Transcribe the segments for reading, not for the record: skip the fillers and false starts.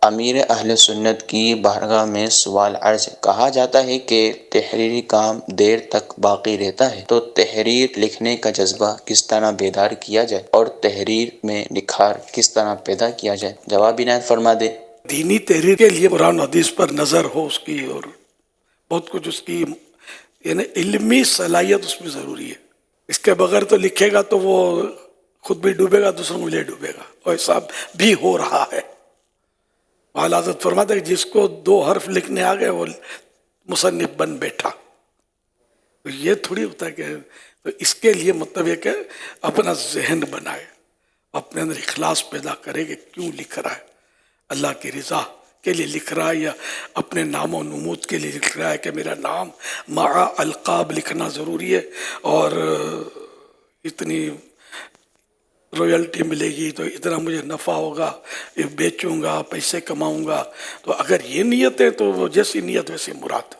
امیر اہل سنت کی بارگاہ میں سوال عرض کہا جاتا ہے کہ تحریری کام دیر تک باقی رہتا ہے تو تحریر لکھنے کا جذبہ کس طرح بیدار کیا جائے اور تحریر میں نکھار کس طرح پیدا کیا جائے؟ جواب عنایت فرما دے۔ دینی تحریر کے لیے قرآن حدیث پر نظر ہو اس کی، اور بہت کچھ اس کی یعنی علمی صلاحیت اس میں ضروری ہے۔ اس کے بغیر تو لکھے گا تو وہ خود بھی ڈوبے گا، دوسروں کو لے ڈوبے گا، اور ایسا بھی ہو رہا ہے۔ اعلیٰ حضرت فرماتے ہیں کہ جس کو 2 حرف لکھنے آ گئے وہ مصنف بن بیٹھا۔ تو یہ تھوڑی ہوتا ہے کہ تو اس کے لیے مطلب یہ کہ اپنا ذہن بنائے، اپنے اندر اخلاص پیدا کرے کہ کیوں لکھ رہا ہے، اللہ کی رضا کے لیے لکھ رہا ہے یا اپنے نام و نمود کے لیے لکھ رہا ہے کہ میرا نام مع القاب لکھنا ضروری ہے اور اتنی رویلٹی ملے گی تو اتنا مجھے نفع ہوگا، یہ بیچوں گا، پیسے کماؤں گا۔ تو اگر یہ نیت ہے تو جیسی نیت ویسی مراد۔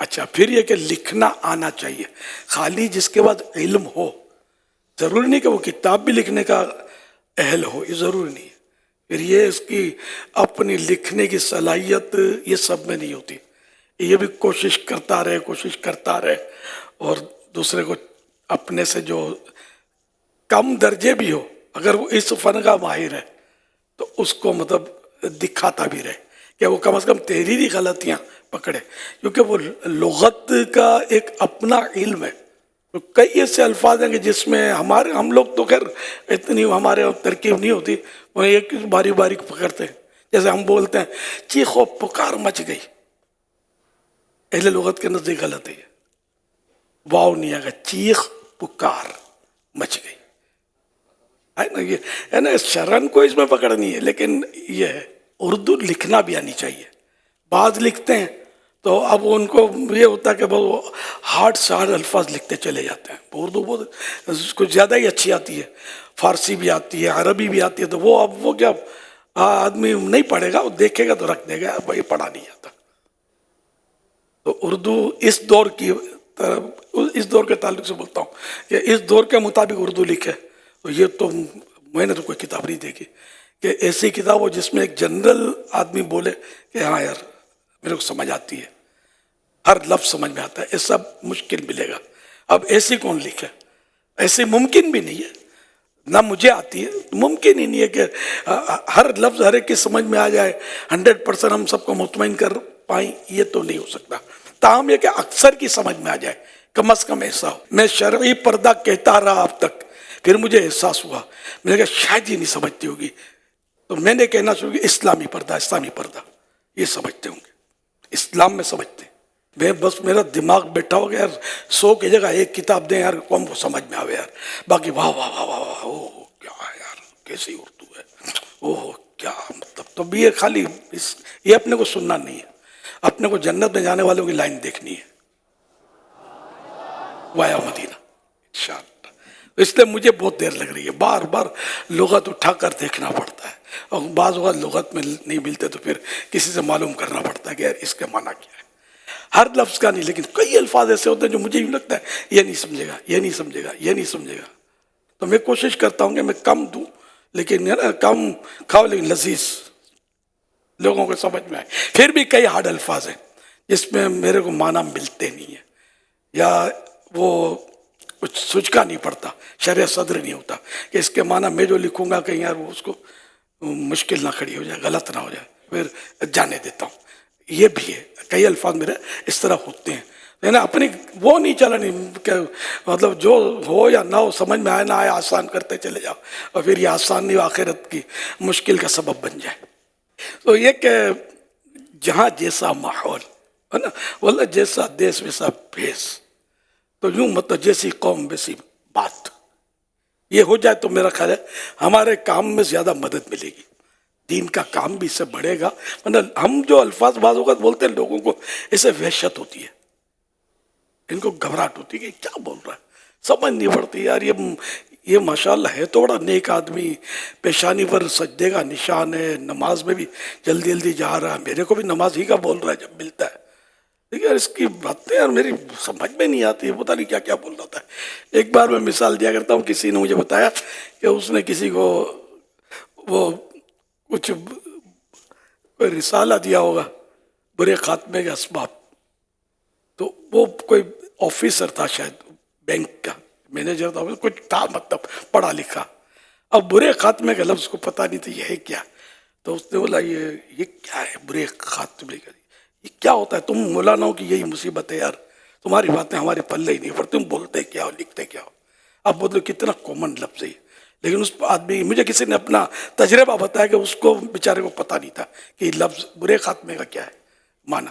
اچھا، پھر یہ کہ لکھنا آنا چاہیے، خالی جس کے بعد علم ہو، ضروری نہیں کہ وہ کتاب بھی لکھنے کا اہل ہو، یہ ضروری نہیں ہے۔ پھر یہ اس کی اپنی لکھنے کی صلاحیت یہ سب میں نہیں ہوتی، یہ بھی کوشش کرتا رہے اور دوسرے کو اپنے سے جو کم درجے بھی ہو، اگر وہ اس فن کا ماہر ہے تو اس کو مطلب دکھاتا بھی رہے کہ وہ کم از کم تحریری غلطیاں پکڑے، کیونکہ وہ لغت کا ایک اپنا علم ہے۔ تو کئی ایسے الفاظ ہیں کہ جس میں ہم لوگ تو خیر اتنی ہمارے ترکیب نہیں ہوتی، وہ ایک باریک باریک پکڑتے ہیں۔ جیسے ہم بولتے ہیں چیخ و پکار مچ گئی، اہل لغت کے نزدیک غلط ہے، واو نہیں آگا، چیخ پکار مچ گئی ہے نا، یہ ہے نا، شرن کو اس میں پکڑنی ہے، لیکن یہ ہے اردو لکھنا بھی آنی چاہیے۔ بعض لکھتے ہیں تو اب ان کو یہ ہوتا ہے کہ وہ ہارڈ سے ہارڈ الفاظ لکھتے چلے جاتے ہیں۔ اردو بہت کچھ زیادہ ہی اچھی آتی ہے، فارسی بھی آتی ہے، عربی بھی آتی ہے، تو وہ کیا آدمی نہیں پڑھے گا، وہ دیکھے گا تو رکھ دے گا، بھائی پڑھا نہیں جاتا۔ تو اردو اس دور کے تعلق سے بولتا ہوں کہ اس دور کے مطابق اردو لکھے، تو یہ تو میں نے تو کوئی کتاب نہیں دیکھی کہ ایسی کتاب ہو جس میں ایک جنرل آدمی بولے کہ ہاں یار میرے کو سمجھ آتی ہے، ہر لفظ سمجھ میں آتا ہے، یہ سب مشکل ملے گا۔ اب ایسی کون لکھے؟ ایسے ممکن بھی نہیں ہے، نہ مجھے آتی ہے، ممکن ہی نہیں ہے کہ ہر لفظ ہر ایک کی سمجھ میں آ جائے، 100% ہم سب کو مطمئن کر پائیں، یہ تو نہیں ہو سکتا۔ تاہم یہ کہ اکثر کی سمجھ میں آ جائے، کم از کم ایسا ہو۔ میں شرعی پردہ کہتا رہا اب تک، پھر مجھے احساس ہوا، میں نے کہا شاید یہ نہیں سمجھتی ہوگی، تو میں نے کہنا شروع کیا اسلامی پردہ یہ سمجھتے ہوں گے، اسلام میں سمجھتے ہیں۔ میں بس میرا دماغ بیٹھا ہو گیا یار 100 کی جگہ 1 کتاب دیں یار، قوم کو سمجھ میں آوے یار، باقی واہ واہ واہ واہ واہ، اوہ کیا ہے یار، کیسی اردو ہے، اوہ کیا مطلب۔ تو بھی یہ خالی یہ اپنے کو سننا نہیں ہے، اپنے کو جنت میں جانے والوں کی لائن دیکھنی ہے، وایا مدینہ انشاءاللہ۔ اس لیے مجھے بہت دیر لگ رہی ہے، بار بار لغت اٹھا کر دیکھنا پڑتا ہے، اور بعض اوقات لغت میں نہیں ملتے تو پھر کسی سے معلوم کرنا پڑتا ہے کہ یار اس کا معنی کیا ہے۔ ہر لفظ کا نہیں، لیکن کئی الفاظ ایسے ہوتے ہیں جو مجھے یوں لگتا ہے یہ نہیں سمجھے گا، یہ نہیں سمجھے گا، یہ نہیں سمجھے گا، تو میں کوشش کرتا ہوں کہ میں کم دوں، لیکن کم کھاؤ لیکن لذیذ لوگوں کو سمجھ میں آئے۔ پھر بھی کئی ہارڈ الفاظ ہیں جس میں میرے کو معنی ملتے نہیں ہیں، یا وہ کچھ سجکا نہیں پڑتا، شرح صدر نہیں ہوتا کہ اس کے معنی میں جو لکھوں گا کہیں یار وہ اس کو مشکل نہ کھڑی ہو جائے، غلط نہ ہو جائے، پھر جانے دیتا ہوں۔ یہ بھی ہے، کئی الفاظ میرے اس طرح ہوتے ہیں، ہے نا، اپنی وہ نہیں چلانی کہ مطلب جو ہو یا نہ ہو، سمجھ میں آئے نہ آئے آسان کرتے چلے جاؤ، اور پھر یہ آسان نہیں آخرت کی مشکل کا سبب بن جائے۔ تو یہ کہ جہاں جیسا ماحول ہے نا، واللہ جیسا دیس ویسا بھیس، تو یوں مطلب جیسی قوم ویسی بات، یہ ہو جائے تو میرا خیال ہے ہمارے کام میں زیادہ مدد ملے گی، دین کا کام بھی اس سے بڑھے گا۔ مطلب ہم جو الفاظ بعض اوقات بولتے ہیں لوگوں کو اسے وحشت ہوتی ہے، ان کو گھبراہٹ ہوتی ہے کہ کیا بول رہا ہے، سمجھ نہیں پڑتی یار، یہ ماشاءاللہ ہے تو بڑا نیک آدمی، پیشانی پر سجدے کا نشان ہے، نماز میں بھی جلدی جلدی جا رہا ہے، میرے کو بھی نماز ہی کا بول رہا ہے جب ملتا ہے، لیکن اس کی باتیں یار میری سمجھ میں نہیں آتی، پتہ نہیں کیا کیا بول رہا تھا۔ ایک بار میں مثال دیا کرتا ہوں، کسی نے مجھے بتایا کہ اس نے کسی کو وہ کچھ کوئی رسالہ دیا ہوگا برے خاتمے کے اسباب. تو وہ کوئی آفیسر تھا شاید بینک کا مینیجر تھا, کچھ تھا مطلب پڑھا لکھا. اب برے خاتمے کا لفظ کو پتہ نہیں تھا یہ ہے کیا. تو اس نے بولا یہ کیا ہے برے خاتمے کا, یہ کیا ہوتا ہے؟ تم مولاناؤں کی یہی مصیبت ہے یار, تمہاری باتیں ہمارے پلے ہی نہیں, پر تم بولتے کیا ہو لکھتے کیا ہو. اب بولو کتنا کامن لفظ ہے, لیکن اس آدمی, مجھے کسی نے اپنا تجربہ بتایا کہ اس کو بیچارے کو پتہ نہیں تھا کہ لفظ برے خاتمے کا کیا ہے معنی.